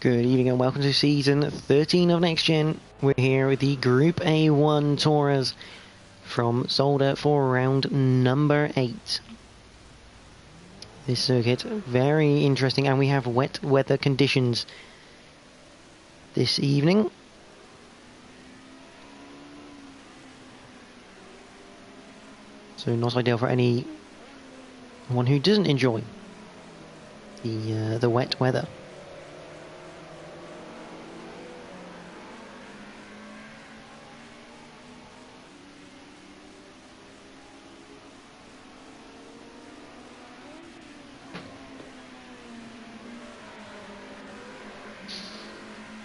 Good evening and welcome to Season 13 of Next Gen. We're here with the Group A1 Tourers from Zolder for round number 8. This circuit, very interesting, and we have wet weather conditions this evening. So not ideal for anyone who doesn't enjoy the wet weather.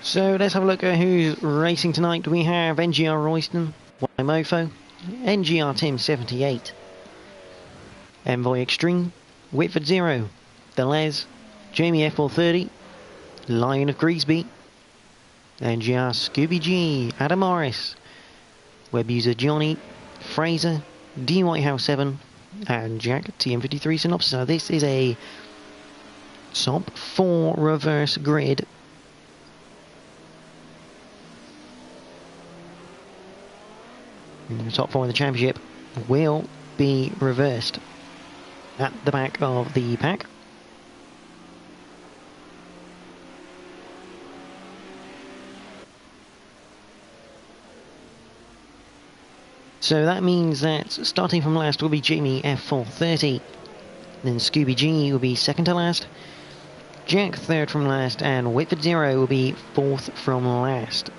So let's have a look at who's racing tonight. We have NGR Royston, Mofo, NGR Tim 78, Envoy Extreme, Whitford Zero, The Les, Jamie F430, Lion of Greasby, NGR Scooby G, Adam Morris, Web User Johnny, Fraser, D Whitehouse 7, and Jack TM53 Synopsis. Now this is a top 4 reverse grid. The top 4 in the championship will be reversed at the back of the pack. So that means that starting from last will be Jamie F430, then Scooby G will be second to last, Jack third from last, and Whitford Zero will be fourth from last.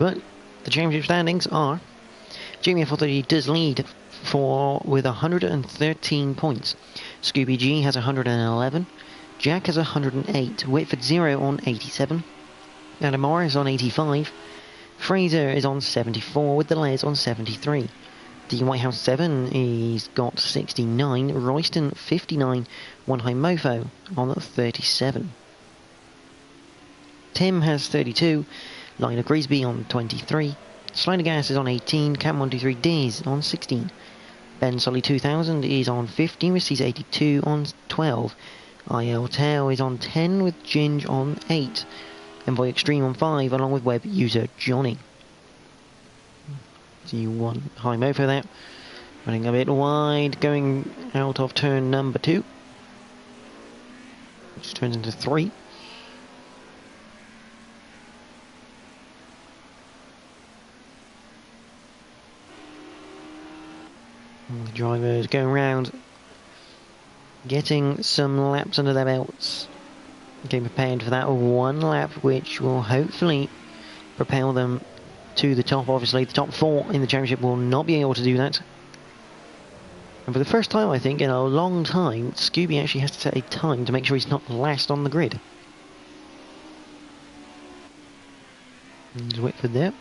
But the championship standings are: Jamie F430 does lead with 113 points. Scooby G has 111. Jack has 108. Whitford Zero on 87. Adam Morris on 85. Fraser is on 74 with the Les on 73. The Whitehouse 7 he's got 69. Royston 59. One High Mofo on 37. Tim has 32. Lion of Greasby on 23, Slider Gas is on 18, Cam123 Diz on 16, Ben Solly 2000 is on 15 with C's82 on 12, IL Tail is on 10 with Ginge on 8, Envoy Extreme on 5 along with Web User Johnny. See one High Mofo there, running a bit wide, going out of turn number 2, which turns into 3. The drivers going around, getting some laps under their belts, getting prepared for that one lap, which will hopefully propel them to the top. Obviously, the top 4 in the championship will not be able to do that. And for the first time, I think, in a long time, Scooby actually has to set a time to make sure he's not last on the grid. There's Whitford there.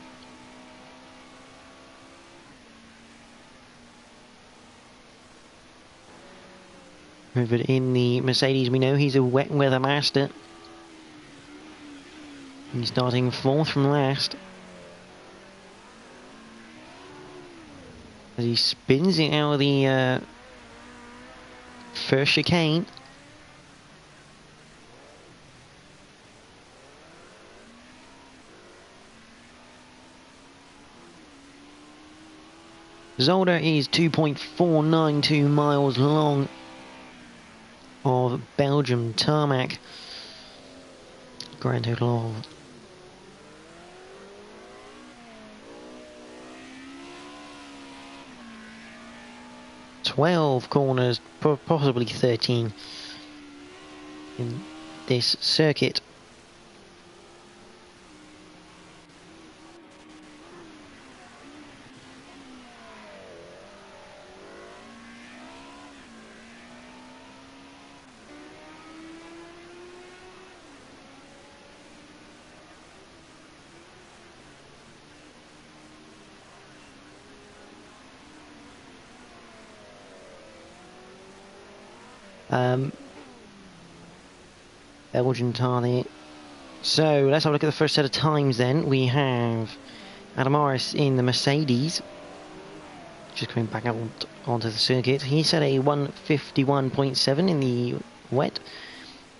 But in the Mercedes, we know he's a wet weather master. He's starting 4th from last. As he spins it out of the first chicane. Zolder is 2.492 miles long of Belgium tarmac. Grand total of 12 corners, possibly 13 in this circuit. Belgian tar there. So let's have a look at the first set of times then. We have Adam Morris in the Mercedes. just coming back out onto the circuit. He set a 151.7 in the wet.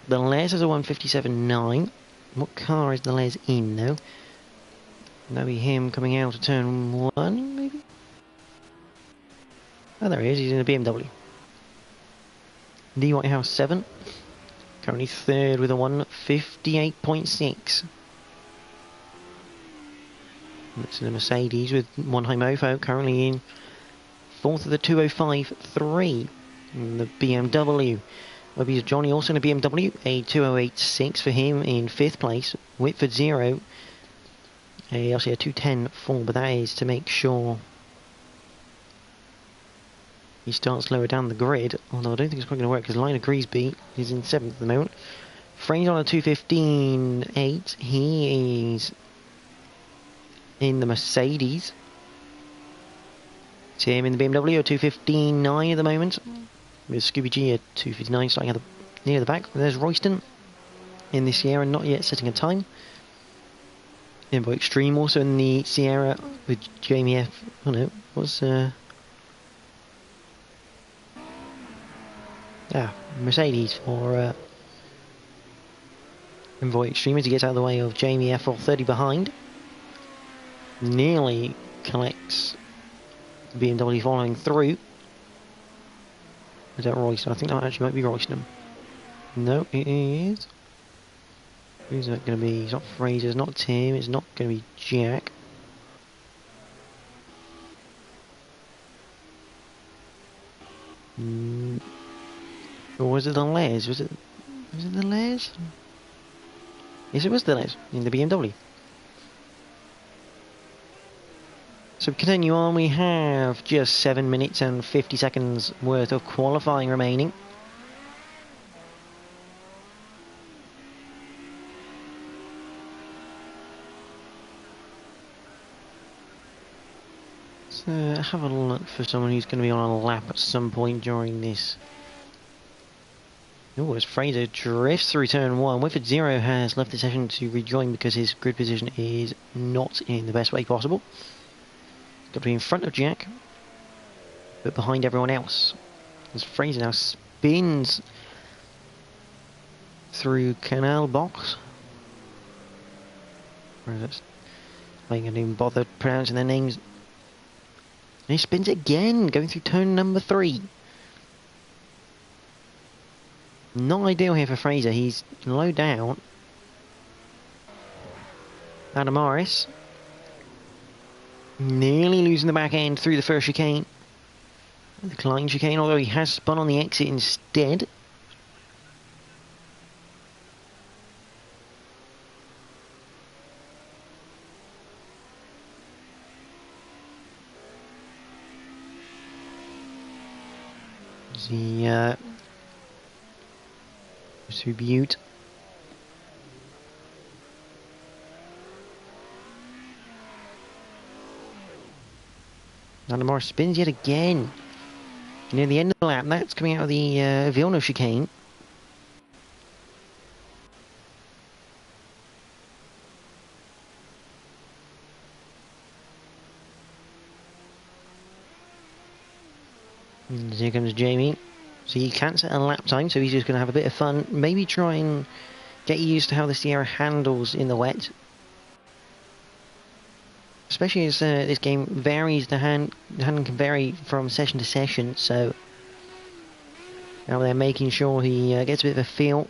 The Les has a 157.9. What car is the Les in though? That'll be him coming out of turn 1, maybe? Oh, there he is, he's in a BMW. The Whitehouse 7. Currently third with a 158.6. That's the Mercedes with one high mofo, currently in fourth of the 205.3. The BMW. Webby's Johnny also in a BMW, a 208.6 for him in fifth place. Whitford 0, obviously a 210.4, but that is to make sure he starts lower down the grid. Although I don't think it's quite going to work because Lionel Griesby is in seventh at the moment. Fraser on a 215.8. He is in the Mercedes. Tim in the BMW, a 215.9 at the moment. With Scooby G at 259, starting at near the back. There's Royston in the Sierra, not yet setting a time. Envoy Extreme also in the Sierra with Jamie F. Oh no, what's Mercedes for Envoy Extreme as he gets out of the way of Jamie F. 30 behind. Nearly collects the BMW following through. Is that Royston? I think that actually might be Royston. No, it is. Who's that going to be? It's not Fraser, it's not Tim, it's not going to be Jack. Or was it the Les? Was it the Les? Yes, it was the Les in the BMW. So continue on, we have just 7 minutes and 50 seconds worth of qualifying remaining. So have a look for someone who's going to be on a lap at some point during this. Oh, as Fraser drifts through turn 1, Whitford 0 has left the session to rejoin because his grid position is not in the best way possible. Got to be in front of Jack, but behind everyone else. As Fraser now spins through Canal Box. Where is it? I didn't even bother pronouncing their names. And he spins again, going through turn number 3. Not ideal here for Fraser, he's low down. Adam Morris. Nearly losing the back end through the first chicane. The Klein chicane, although he has spun on the exit instead. The Butte. Adam Morris spins yet again. Near the end of the lap, that's coming out of the Villeneuve chicane. And here comes Jamie. So he can't set a lap time, so he's just going to have a bit of fun. Maybe try and get used to how the Sierra handles in the wet. Especially as this game varies, the hand can vary from session to session, so now they're making sure he gets a bit of a feel.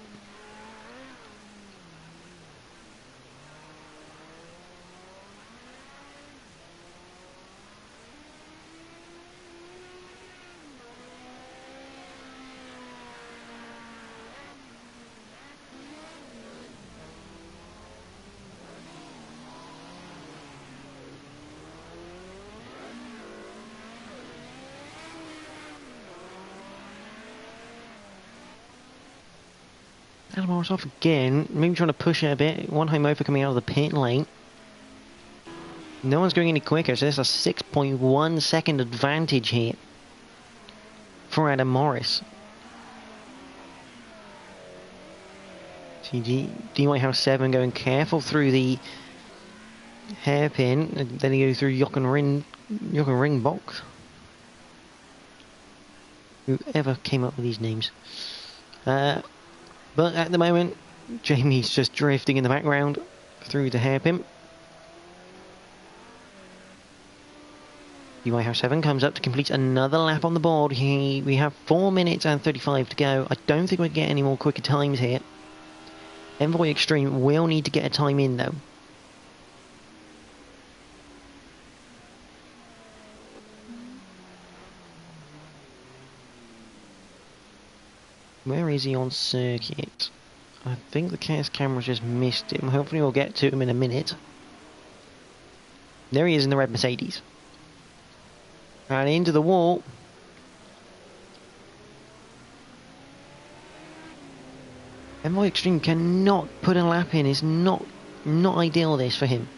Adam Morris off again, maybe trying to push it a bit. One high motor coming out of the pit lane. No one's going any quicker, so there's a 6.1 second advantage here for Adam Morris. See D Whitehouse 7 going careful through the hairpin, and then he goes through Jochen Ring box. Whoever came up with these names. But at the moment, Jamie's just drifting in the background through the hairpin. UIH7 comes up to complete another lap on the board. We have 4 minutes and 35 to go. I don't think we'll get any more quicker times here. Envoy Extreme will need to get a time in though. Where is he on circuit? I think the CAS camera just missed him. Hopefully we'll get to him in a minute. There he is in the red Mercedes. And into the wall. Envoy Extreme cannot put a lap in. It's not ideal this for him.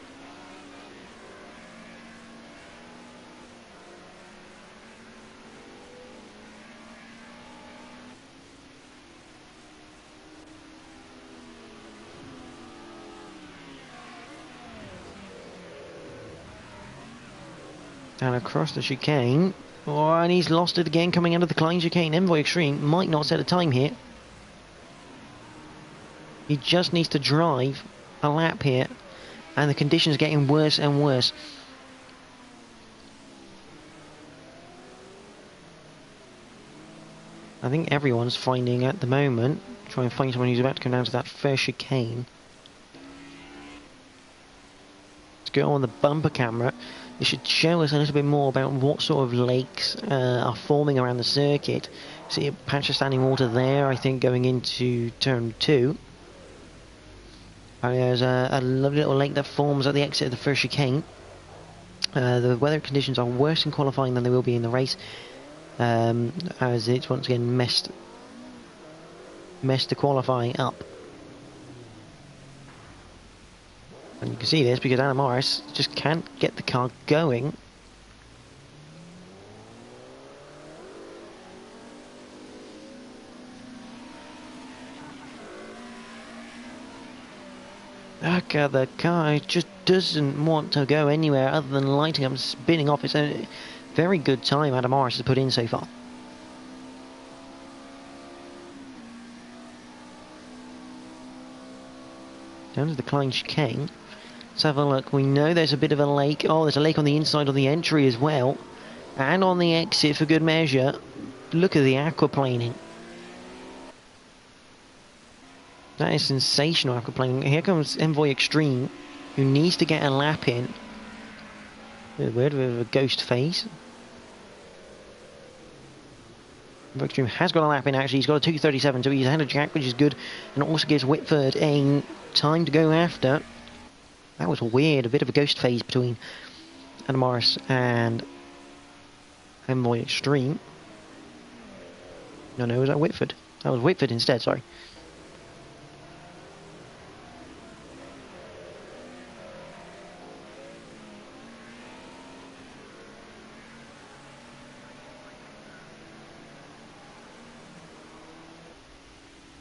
Down across the chicane. Oh, and he's lost it again coming out of the Klein chicane. Envoy Extreme might not set a time here. He just needs to drive a lap here. And the conditions are getting worse and worse. I think everyone's finding at the moment. Try and find someone who's about to come down to that first chicane. Let's go on the bumper camera. It should show us a little bit more about what sort of lakes are forming around the circuit. See a patch of standing water there, I think, going into turn 2. And there's a lovely little lake that forms at the exit of the first chicane. The weather conditions are worse in qualifying than they will be in the race, as it's once again messed the qualifying up. And you can see this because Anna Morris just can't get the car going. Look at the car, it just doesn't want to go anywhere other than lighting up and spinning off. It's a very good time Adam Morris has put in so far. Down to the Klein chicane. Let's have a look. We know there's a bit of a lake. Oh, there's a lake on the inside of the entry as well. And on the exit for good measure. Look at the aquaplaning. That is sensational aquaplaning. Here comes Envoy Extreme, who needs to get a lap in. Weird bit of a ghost phase. Envoy Extreme has got a lap in actually. He's got a 2:37, so he's ahead of Jack, which is good. And also gives Whitford a time to go after. That was weird, a bit of a ghost phase between Anna Morris and Envoy Extreme. No, was that Whitford? That was Whitford instead, sorry.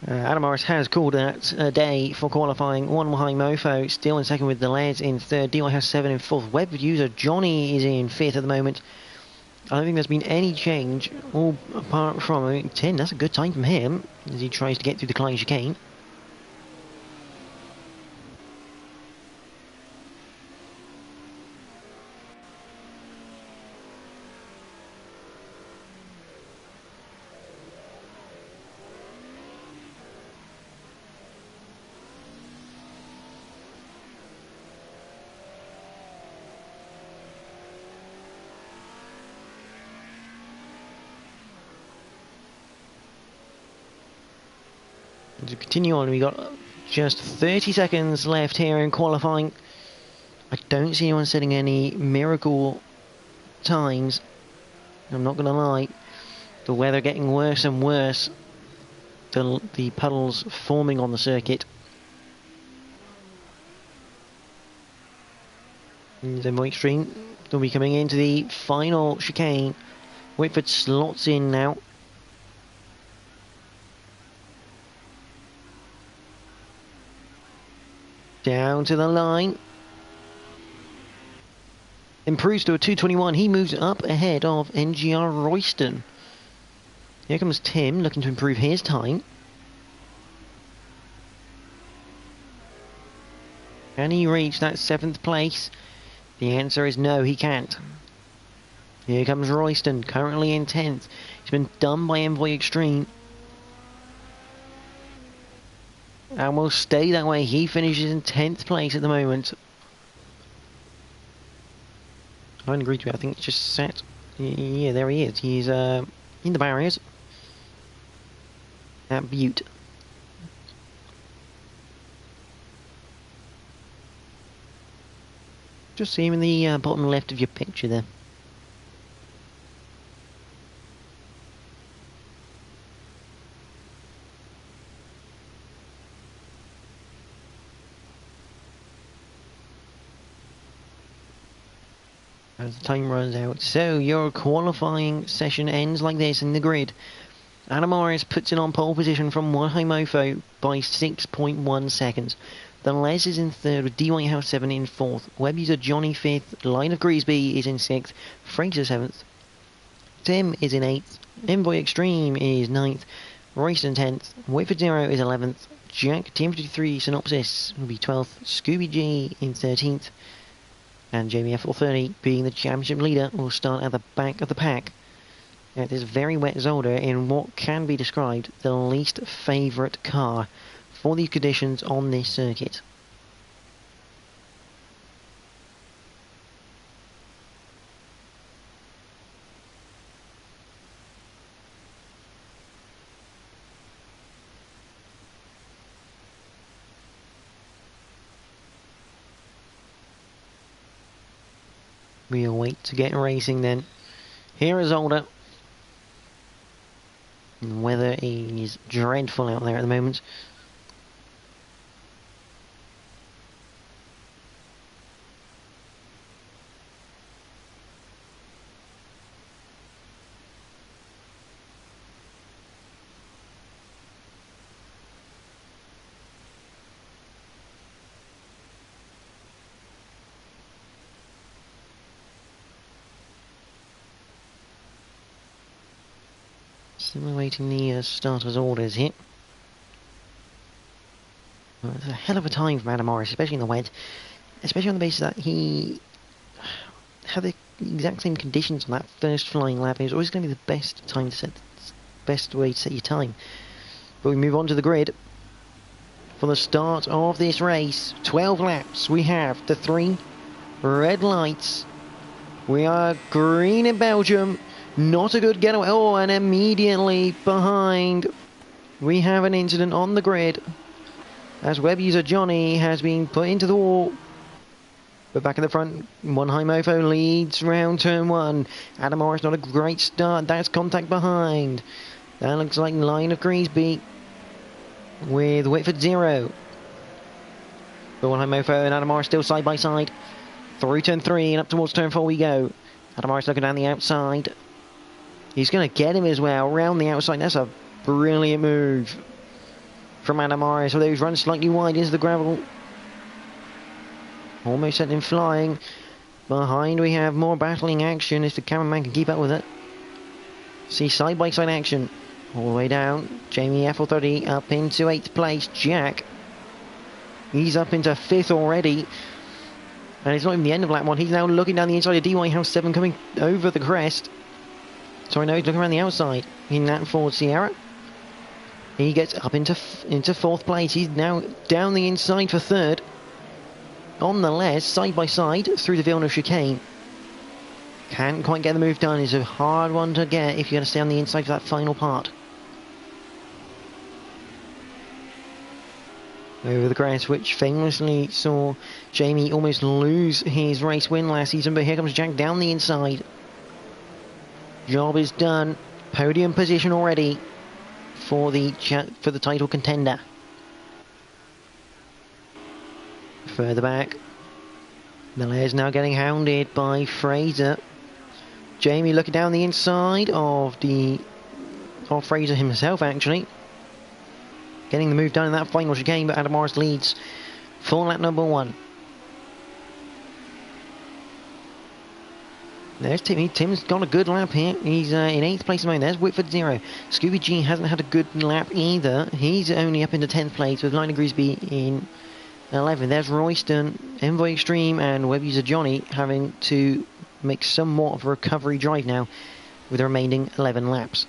Adam Morris has called that a day for qualifying. One behind Mofo, still in second with the Les in third. DY has 7 in fourth. Web user Johnny is in fifth at the moment. I don't think there's been any change, all apart from 10. That's a good time from him as he tries to get through the Klein chicane. To continue on, we got just 30 seconds left here in qualifying. I don't see anyone setting any miracle times. I'm not going to lie. The weather getting worse and worse. The puddles forming on the circuit. Then Extreme will be coming into the final chicane. Whitford slots in now. Down to the line. Improves to a 2:21. He moves up ahead of NGR Royston. Here comes Tim, looking to improve his time. Can he reach that 7th place? The answer is no, he can't. Here comes Royston, currently in 10th. He's been done by Envoy Extreme. And will stay that way. He finishes in 10th place at the moment. I don't agree to it. I think it's just set. Yeah, there he is. He's in the barriers. At Butte. Just see him in the bottom left of your picture there. As the time runs out. So your qualifying session ends like this in the grid. Adam Morris puts it on pole position from One High Mofo by 6.1 seconds. The Les is in 3rd with D Whitehouse 7 in 4th. Web user Johnny 5th. Line of Greasby is in 6th. Fraser 7th. Tim is in 8th. Envoy Extreme is 9th. Royston 10th. Whitford 0 is 11th. Jack TM53 Synopsis will be 12th. Scooby G in 13th. And Jamie F430, being the championship leader, will start at the back of the pack at this very wet Zolder in what can be described the least favourite car for these conditions on this circuit. We'll wait to get racing then. Here is Zolder. The weather is dreadful out there at the moment. Simulating the starters' orders here. Well, it's a hell of a time from Adam Morris, especially in the wet. Especially on the basis that he had the exact same conditions on that first flying lap. It was always going to be the best time to set, best way to set your time. But we move on to the grid for the start of this race. 12 laps. We have the 3 red lights. We are green in Belgium. Not a good getaway. Oh, and immediately behind, we have an incident on the grid as web user Johnny has been put into the wall. But back in the front, One High Mofo leads round turn 1. Adam Morris, not a great start. That's contact behind. That looks like Line of Greasby with Whitford 0. But One High Mofo and Adam Morris still side by side. Through turn 3 and up towards turn 4 we go. Adam Morris looking down the outside. He's going to get him as well, round the outside. That's a brilliant move from Adam Morris, although he's run slightly wide into the gravel. Almost sent him flying. Behind we have more battling action if the cameraman can keep up with it. See side-by-side action. All the way down. Jamie F30 up into 8th place. Jack. He's up into 5th already. And it's not even the end of lap 1. He's now looking down the inside of D Whitehouse 7 coming over the crest. So I know he's looking around the outside in that Ford Sierra. He gets up into 4th place. He's now down the inside for 3rd. On the left, side by side, through the Villeneuve chicane. Can't quite get the move done. It's a hard one to get if you're going to stay on the inside for that final part. Over the crest, which famously saw Jamie almost lose his race win last season. But here comes Jack down the inside. Job is done. Podium position already for the title contender. Further back, Miller's now getting hounded by Fraser. Jamie looking down the inside of Fraser himself, actually. Getting the move done in that final chicane, but Adam Morris leads for lap number 1. There's Timmy. Tim's got a good lap here. He's in 8th place at the moment. There's Whitford 0. Scooby G hasn't had a good lap either. He's only up into 10th place with Liner Grisby in 11th. There's Royston, Envoy Extreme and Web User Johnny having to make somewhat of a recovery drive now with the remaining 11 laps.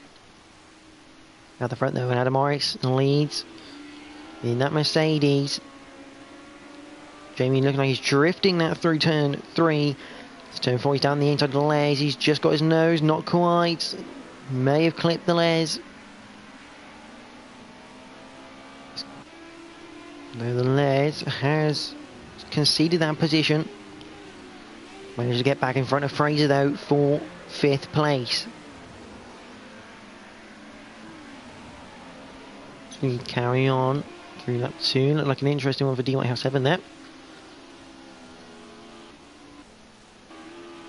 At the front though, and Adam Morris leads in that Mercedes. Jamie looking like he's drifting that through turn 3. It's turn 4, he's down the inside of the Les. He's just got his nose, not quite. May have clipped the Les. Though the Les has conceded that position. Managed to get back in front of Fraser though for 5th place. So we carry on through lap 2. Looked like an interesting one for D Whitehouse 7 there.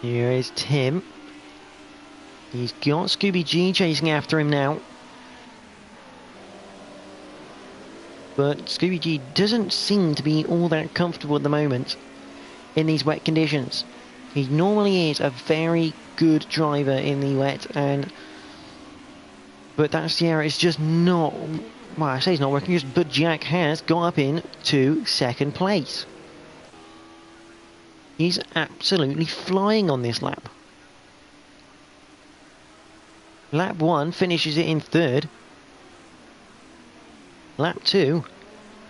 Here is Tim. He's got Scooby G chasing after him now. But Scooby G doesn't seem to be all that comfortable at the moment in these wet conditions. He normally is a very good driver in the wet, but that Sierra is just not, well, I say it's not working, but Jack has got up in to 2nd place. He's absolutely flying on this lap. Lap 1 finishes it in 3rd. Lap 2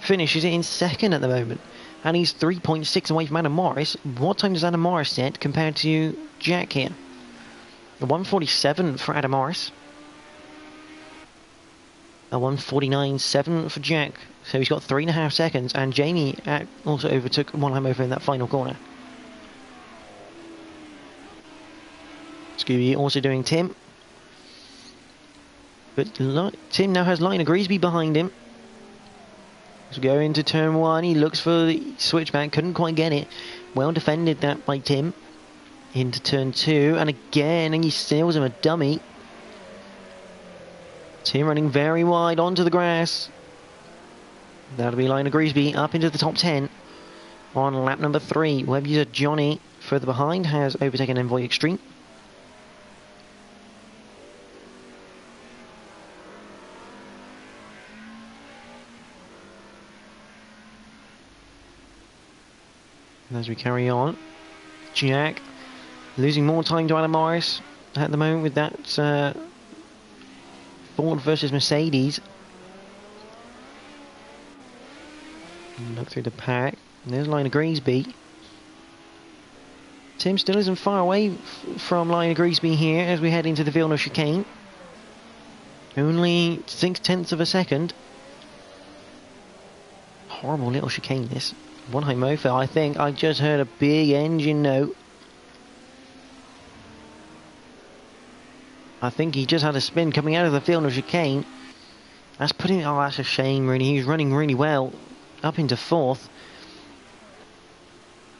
finishes it in 2nd at the moment. And he's 3.6 away from Adam Morris. What time does Adam Morris set compared to Jack here? A 1:47 for Adam Morris. A 1:49.7 for Jack. So he's got 3.5 seconds. And Jamie also overtook one lap over in that final corner. Scooby also doing Tim. But Tim now has Liner Grisby behind him. So go into turn 1. He looks for the switchback. Couldn't quite get it. Well defended that by Tim. Into turn 2. And again, and he steals him a dummy. Tim running very wide onto the grass. That'll be Liner Grisby up into the top 10 on lap number 3. Web user Johnny further behind has overtaken Envoy Extreme. And as we carry on, Jack losing more time to Adam Morris at the moment with that Ford versus Mercedes. Look through the pack. And there's Liner Grisby. Tim still isn't far away from Liner Grisby here as we head into the Villeneuve chicane. Only 6/10 of a second. Horrible little chicane this. One high mofo, I think. I just heard a big engine note. I think he just had a spin coming out of the Villeneuve chicane. That's putting. Oh, that's a shame, really. He's running really well. Up into 4th.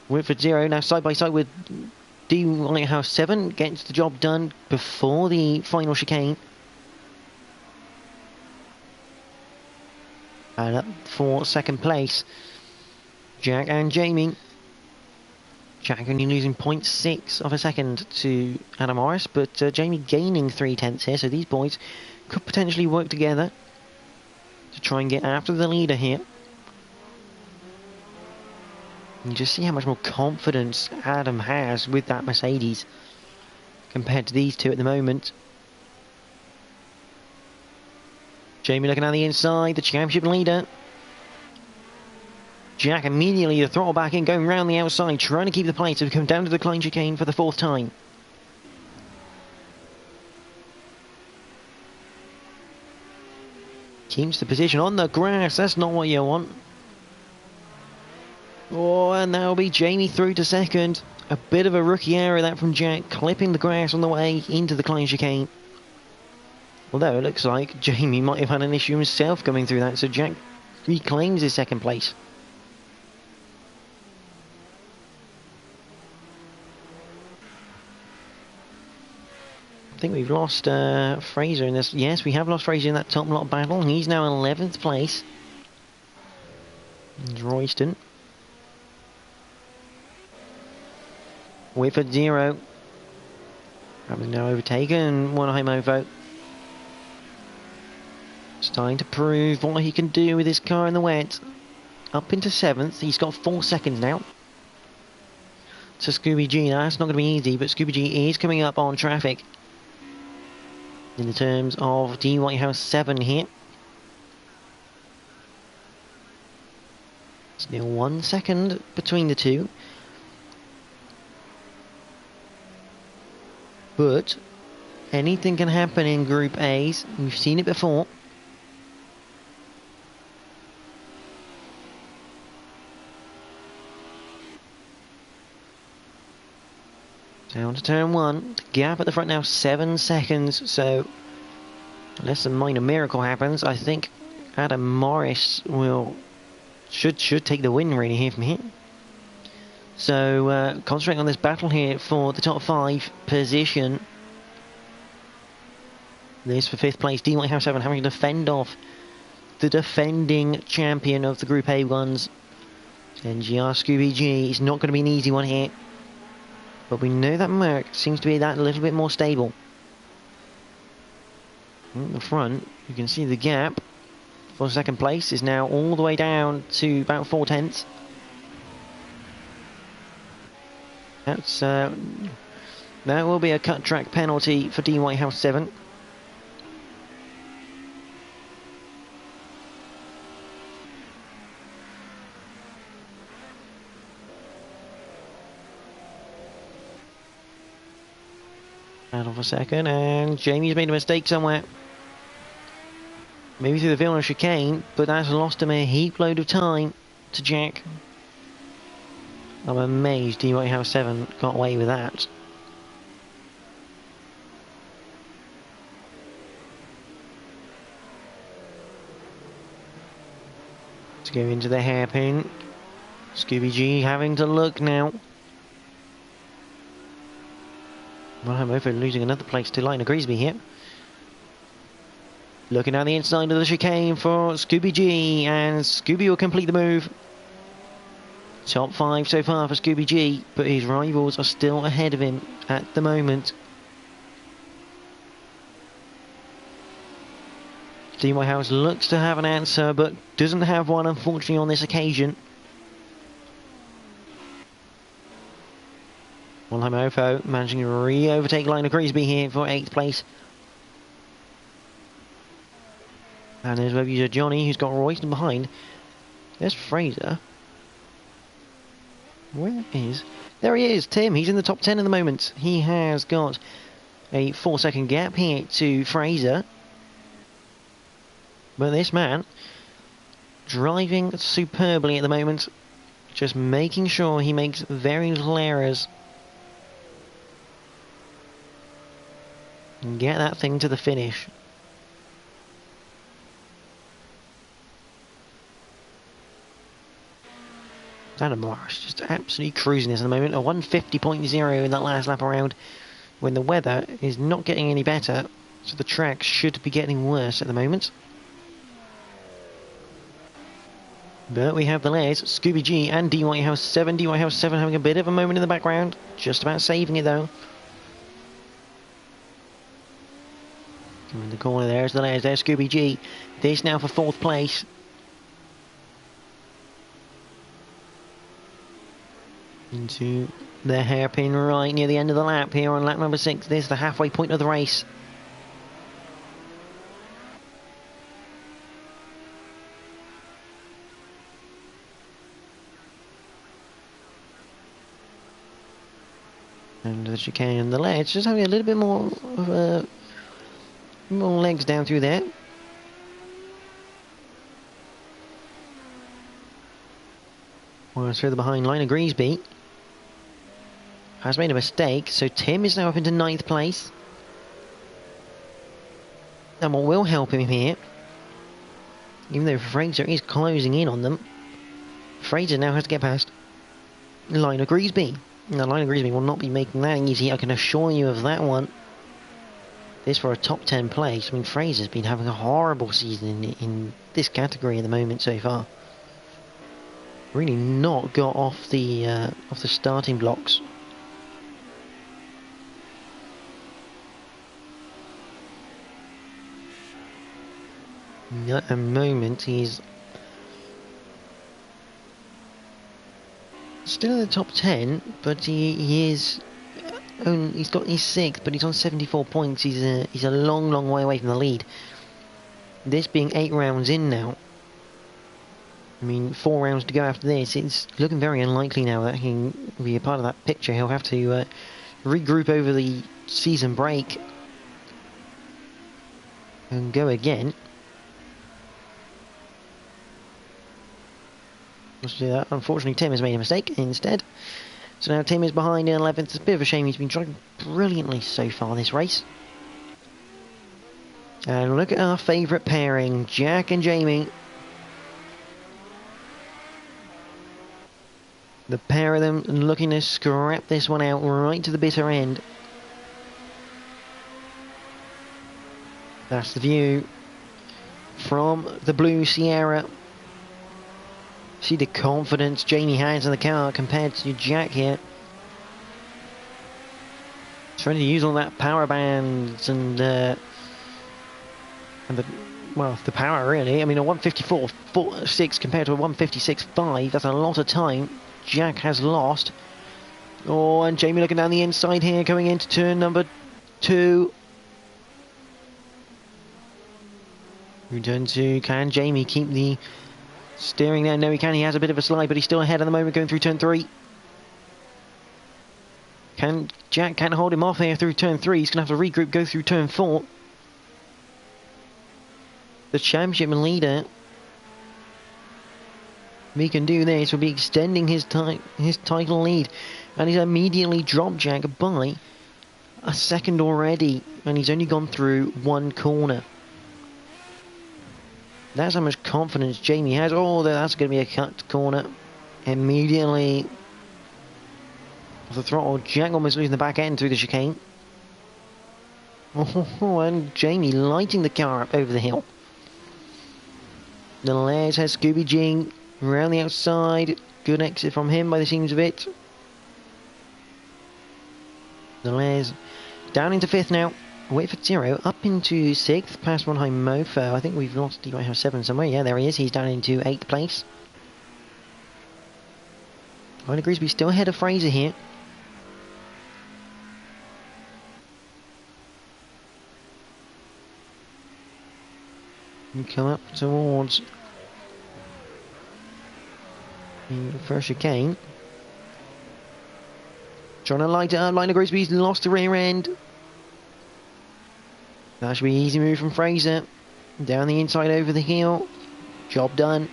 Whitford 0 now side by side with D Whitehouse 7. Gets the job done before the final chicane. And up for 2nd place, Jack and Jamie. Jack only losing 0.6 of a second to Adam Morris, but Jamie gaining 3/10 here, so these boys could potentially work together to try and get after the leader here. And you just see how much more confidence Adam has with that Mercedes compared to these two at the moment. Jamie looking at the inside, the championship leader. Jack immediately the throttle back in, going round the outside, trying to keep the place to come down to the Klein chicane for the 4th time. Keeps the position on the grass, that's not what you want. Oh, and that'll be Jamie through to 2nd. A bit of a rookie error that from Jack, clipping the grass on the way into the Klein chicane. Although it looks like Jamie might have had an issue himself coming through that, so Jack reclaims his 2nd place. I think we've lost Fraser in this. Yes, we have lost Fraser in that top lot battle. He's now in 11th place. And Royston. Whitford 0. Having now overtaken one Homofo. Starting to prove what he can do with his car in the wet. Up into 7th, he's got 4 seconds now. To Scooby G, now that's not going to be easy, but Scooby G is coming up on traffic. In the terms of D Whitehouse 7 here. Still 1 second between the two. But anything can happen in Group A's. We've seen it before. Down to turn 1. The gap at the front now 7 seconds. So unless a minor miracle happens, I think Adam Morris should take the win really here from here. So concentrating on this battle here for the top 5 position. This for 5th place, D Whitehouse 7 having to defend off the defending champion of the Group A ones, NGR Scooby G. It's not going to be an easy one here. But we know that Merc seems to be that little bit more stable. In the front, you can see the gap for 2nd place is now all the way down to about 4/10. That's that will be a cut track penalty for D Whitehouse 7. Out of a second, and Jamie's made a mistake somewhere. Maybe through the Vilna chicane, but that's lost him a heap load of time to Jack. I'm amazed D Whitehouse 7 got away with that. To go into the hairpin. Scooby G having to look now. Well, I'm over losing another place to Lionel Griesby here. Looking down the inside of the chicane for Scooby G, and Scooby will complete the move. Top 5 so far for Scooby G, but his rivals are still ahead of him at the moment. D Whitehouse looks to have an answer, but doesn't have one, unfortunately, on this occasion. Wilhelm Ofo managing to re-overtake Lionel Griesby here for 8th place. And there's web user Johnny, who's got Royston behind. There's Fraser. Where is... There he is, Tim. He's in the top 10 at the moment. He has got a 4-second gap here to Fraser. But this man, driving superbly at the moment. Just making sure he makes very little errors. And get that thing to the finish. Adam Morris just absolutely cruising this at the moment. A 150.0 in that last lap around when the weather is not getting any better. So the track should be getting worse at the moment. But we have the layers, Scooby G and D Whitehouse 7. D Whitehouse 7 having a bit of a moment in the background. Just about saving it though. In the corner there's the layers, there's Scooby G. This now for 4th place. Into the hairpin right near the end of the lap here on lap number 6. This is the halfway point of the race. And the chicane and the legs just having a little bit more of more legs down through there. Well, further behind Lionel Griesby has made a mistake, so Tim is now up into 9th place. And what will help him here, even though Fraser is closing in on them, Fraser now has to get past Lionel Griesby. Now Lionel Griesby will not be making that easy, I can assure you of that one. This for a top 10 place. I mean, Fraser's been having a horrible season in this category at the moment so far. Really not got off the starting blocks. At the moment, he's still in the top 10, but he is. He's got his 6th, but he's on 74 points. He's a long way away from the lead. This being 8 rounds in now. I mean, 4 rounds to go after this. It's looking very unlikely now that he can be a part of that picture. He'll have to regroup over the season break and go again. Let's do that. Unfortunately, Tim has made a mistake instead. So now Tim is behind in 11th. It's a bit of a shame. He's been driving brilliantly so far this race. And look at our favourite pairing, Jack and Jamie. The pair of them looking to scrap this one out right to the bitter end. That's the view from the Blue Sierra. See the confidence Jamie has in the car compared to Jack here. Trying to use all that power bands and the power really. I mean, a 154.6 compared to a 156.5. That's a lot of time Jack has lost. Oh, and Jamie looking down the inside here, going into turn number 2. Return to, can Jamie keep the steering there? No, he can. He has a bit of a slide, but he's still ahead at the moment going through turn 3. Jack can't hold him off here through turn 3. He's going to have to regroup, go through turn 4. The championship leader, he can do this, will be extending his title lead, and he's immediately dropped Jack by a second already, and he's only gone through 1 corner. That's how much confidence Jamie has. Oh, that's going to be a cut corner. Immediately off the throttle, Jack almost losing the back end through the chicane. Oh, and Jamie lighting the car up over the hill. The Les has Scooby G around the outside. Good exit from him by the seams of it. The Les down into 5th now. Whitford 0 up into 6th past One High Mofo. I think we've lost. He might have 7 somewhere. Yeah, there he is. He's down into 8th place. Ryan Grisby still ahead of Fraser here. And come up towards the first chicane. Trying to light it up. Liner Grisby's lost the rear end. That should be an easy move from Fraser. Down the inside over the hill. Job done.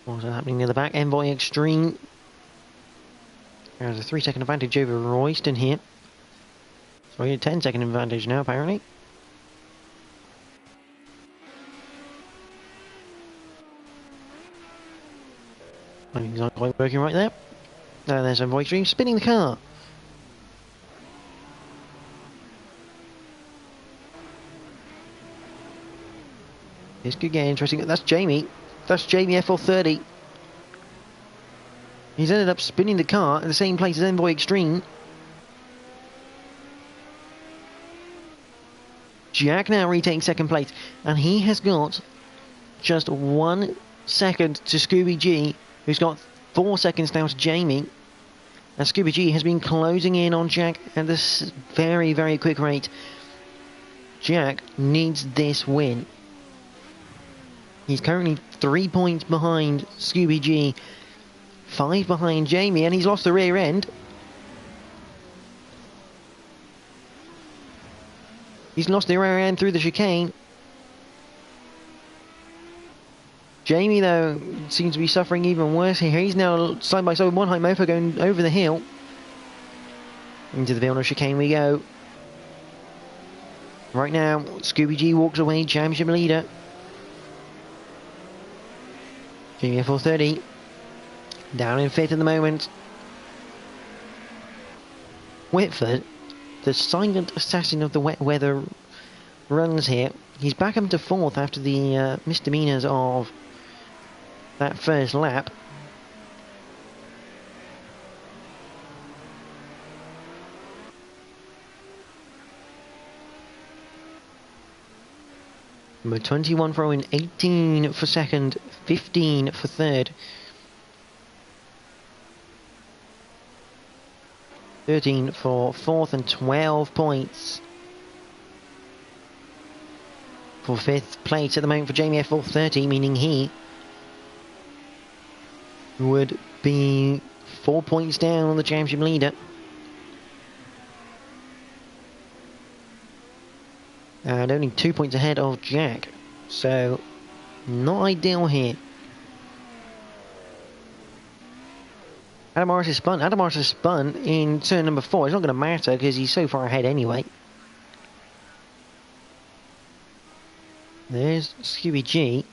What's happening near the back? Envoy Extreme. There's a 3-second advantage over Royston here. Sorry, a 10-second advantage now, apparently. I think he's not quite working right there. There's Envoy Extreme spinning the car. This could get interesting. That's Jamie. That's Jamie F430. He's ended up spinning the car in the same place as Envoy Extreme. Jack now retaking 2nd place, and he has got just 1 second to Scooby G, who's got 4 seconds now to Jamie. And Scooby G has been closing in on Jack at this very, very quick rate. Jack needs this win. He's currently 3 points behind Scooby G, 5 behind Jamie, and he's lost the rear end. He's lost the rear end through the chicane. Jamie, though, seems to be suffering even worse here. He's now side by side with One High Mofo going over the hill. Into the Vilna chicane we go. Right now, Scooby G walks away, championship leader. Jamie F430 down in 5th at the moment. Whitford, the silent assassin of the wet weather runs here. He's back up to 4th after the misdemeanors of that first lap. Number 21 for Owen, 18 for second, 15 for third. 13 for fourth and 12 points for fifth place at the moment for Jamie F. 30, meaning he would be 4 points down on the championship leader. And only 2 points ahead of Jack. So, not ideal here. Adam Morris is spun. Adam Morris is spun in turn number 4. It's not going to matter because he's so far ahead anyway. There's Scooby G.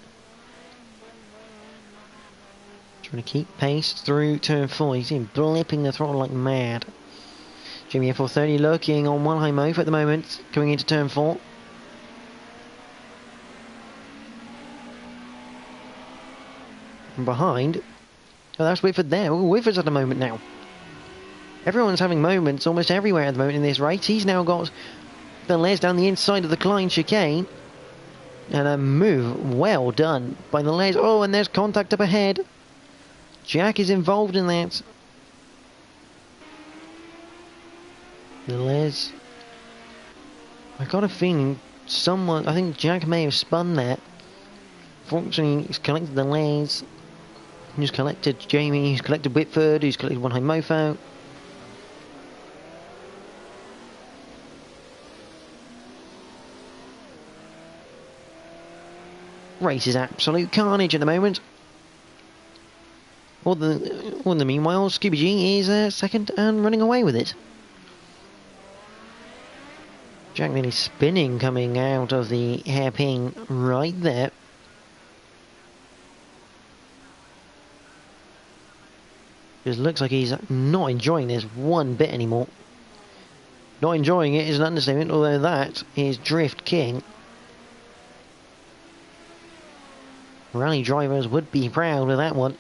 Trying to keep pace through turn 4. He's in blipping the throttle like mad. Jamie F430 looking on one high move at the moment, coming into turn 4. From behind, oh, that's Whitford there. Oh, Whitford's at the moment now. Everyone's having moments almost everywhere at the moment in this race. He's now got the Les down the inside of the Klein chicane. And a move well done by the Les. Oh, and there's contact up ahead. Jack is involved in that. The Les. I got a feeling someone, I think Jack may have spun that. Fortunately, he's collected the Les. He's collected Jamie, he's collected Whitford, he's collected one high mofo. Race is absolute carnage at the moment. All in the meanwhile, Scooby G is second and running away with it. Jack nearly spinning coming out of the hairpin right there. It looks like he's not enjoying this one bit anymore. Not enjoying it is an understatement, although that is Drift King. Rally drivers would be proud of that one.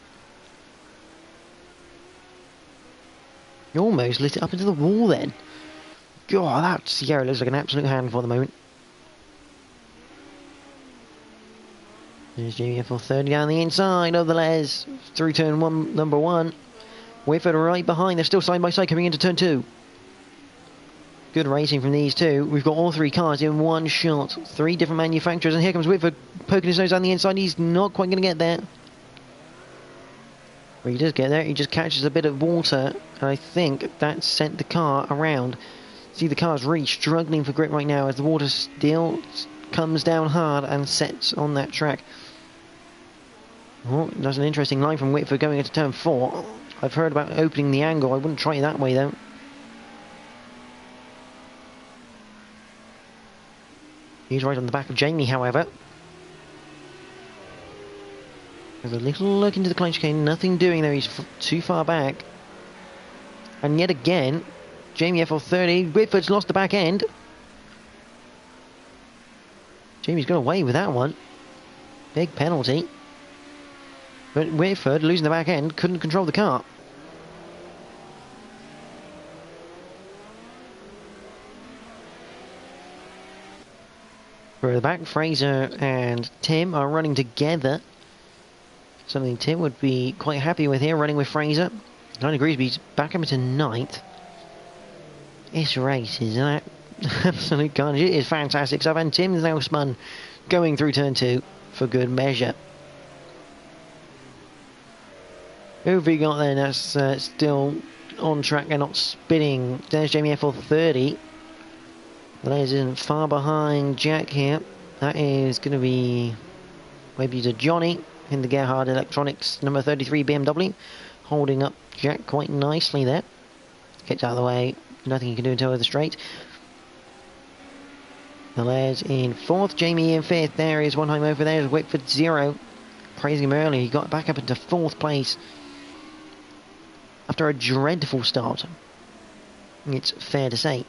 He almost lit it up into the wall then. God, that Sierra looks like an absolute handful at the moment. There's Jamie F430 down the inside of the Les through turn 1, number 1. Whitford right behind, they're still side by side coming into turn 2. Good racing from these two. We've got all three cars in one shot. 3 different manufacturers, and here comes Whitford poking his nose down the inside. He's not quite going to get there. Well, he does get there, he just catches a bit of water, and I think that sent the car around. See, the car's really struggling for grip right now as the water still comes down hard and sets on that track. Oh, that's an interesting line from Whitford going into turn 4. I've heard about opening the angle. I wouldn't try it that way though. He's right on the back of Jamie, however. There's a little look into the Klein chicane. Nothing doing there. He's too far back. And yet again, Jamie F430. Whitford's lost the back end. Jamie's got away with that one. Big penalty. But Whitford, losing the back end, couldn't control the car. For the back, Fraser and Tim are running together. Something Tim would be quite happy with here, running with Fraser. 9 degrees, he's back up into 9th. This race is an absolute carnage. It is fantastic stuff, and Tim's now spun going through turn 2 for good measure. Who have we got then that's still on track and not spinning? There's Jamie F430. Les isn't far behind Jack here. That is going to be maybe to Johnny in the Gerhard Electronics number 33 BMW. Holding up Jack quite nicely there. Gets out of the way. Nothing you can do until the straight. Les in 4th. Jamie in 5th. There is one home over there. Is Whitford 0. Praising him early. He got back up into 4th place. After a dreadful start, it's fair to say.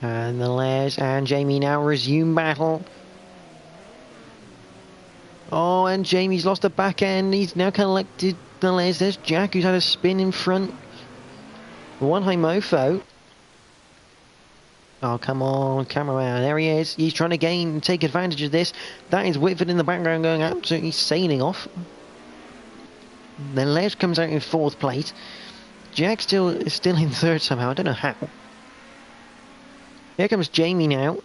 And the Les and Jamie now resume battle. Oh, and Jamie's lost the back end. He's now collected the Les. There's Jack, who's had a spin in front. One high mofo. Oh, come on, cameraman. There he is. He's trying to take advantage of this. That is Whitford in the background going absolutely sailing off. Then Les comes out in 4th place. Jack is still in 3rd somehow. I don't know how. Here comes Jamie now.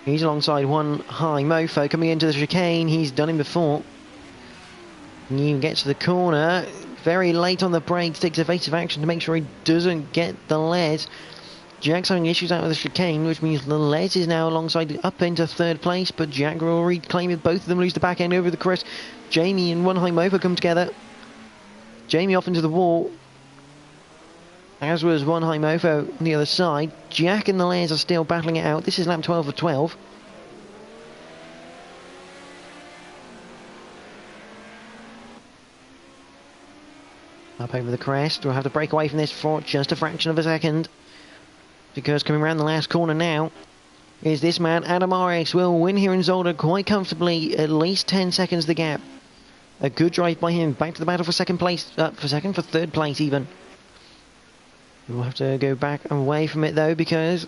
He's alongside one high mofo coming into the chicane. He's done him before. He gets to the corner. Very late on the brakes. Takes evasive action to make sure he doesn't get the Les. Jack's having issues out of the chicane, which means the Les is now alongside up into 3rd place. But Jack will reclaim it. Both of them lose the back end over the crest. Jamie and one high mofo come together. Jamie off into the wall. As was one high mofo on the other side. Jack and the Les are still battling it out. This is lap 12 of 12. Up over the crest. We'll have to break away from this for just a fraction of a second. Because coming around the last corner now is this man, Adam RX, will win here in Zolder quite comfortably. At least 10 seconds the gap. A good drive by him. Back to the battle for 2nd place. For 3rd place even. We'll have to go back away from it though, because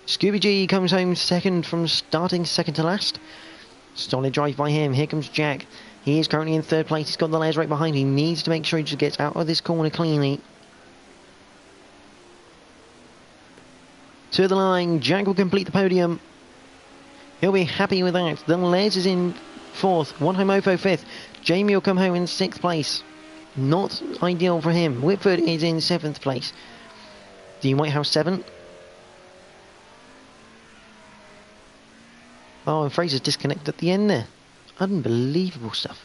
Scooby G comes home 2nd from starting 2nd to last. Solid drive by him. Here comes Jack. He is currently in 3rd place. He's got the Les right behind. He needs to make sure he just gets out of this corner cleanly. To the line. Jack will complete the podium. He'll be happy with that. The Les is in 4th. One high mofo 5th. Jamie will come home in 6th place. Not ideal for him. Whitford is in 7th place. The White House 7. Oh, and Fraser's disconnected at the end there. Unbelievable stuff.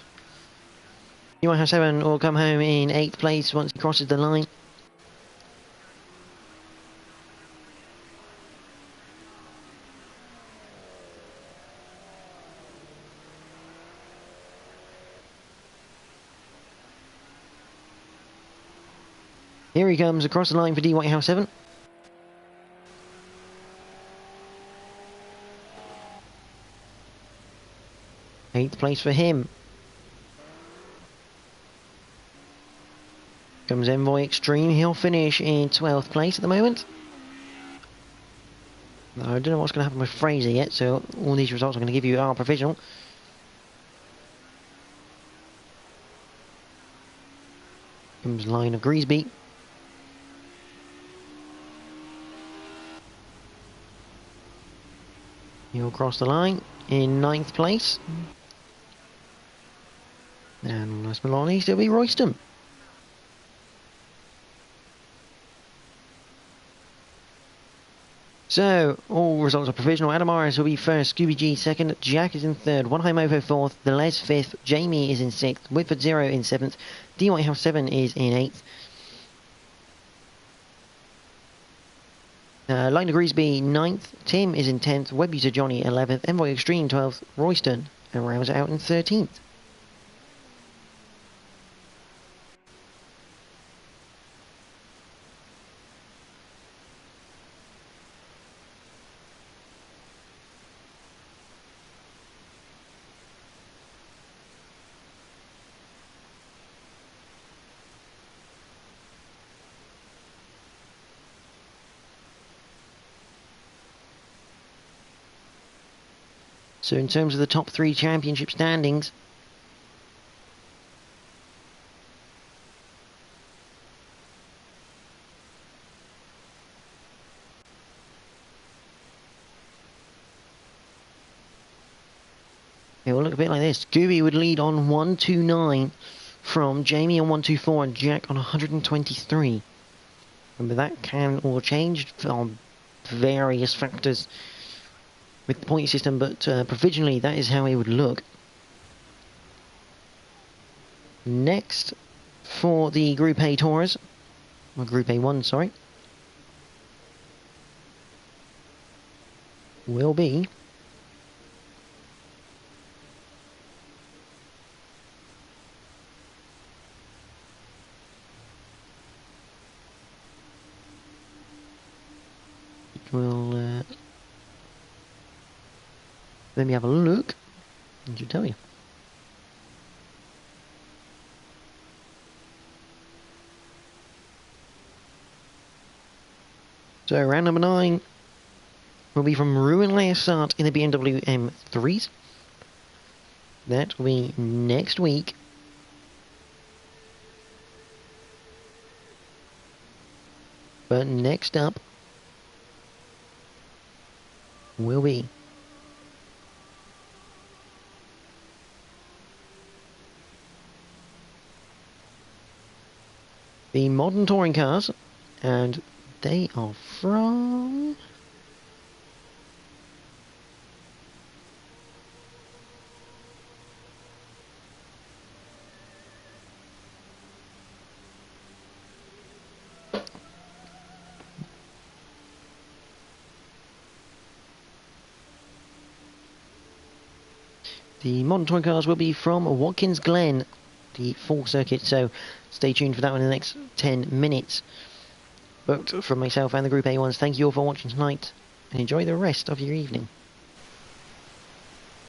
The White House 7 will come home in 8th place once he crosses the line. Here he comes across the line for D White House 7. Eighth place for him. Comes Envoy Extreme. He'll finish in 12th place at the moment. I don't know what's going to happen with Fraser yet, so all these results I'm going to give you are provisional. Comes line of Greasby. He'll cross the line in 9th place. And last but not least, it'll be Royston. So, all results are provisional. Adam Morris will be 1st, Scooby G 2nd, Jack is in 3rd, One High Mofo 4th, The Les 5th, Jamie is in 6th, Whitford 0 in 7th, D White House 7 is in 8th. Line Degrees B 9th, Tim is in 10th, Web User Johnny 11th, Envoy Extreme 12th, Royston and rounds out in 13th. So in terms of the top 3 championship standings, it will look a bit like this. Scooby would lead on 129 from Jamie on 124 and Jack on 123. Remember, that can all change on various factors with the point system, but provisionally that is how it would look. Next, for the Group A tours, or Group A1, sorry, will be let me have a look and I'll tell you. So round number 9 will be from Ruin Layer Start in the BMW M3s. That will be next week. But next up will be the modern touring cars, and they are from the modern touring cars will be from Watkins Glen, the full circuit, so stay tuned for that one in the next 10 minutes. But from myself and the Group A1s, thank you all for watching tonight, and enjoy the rest of your evening.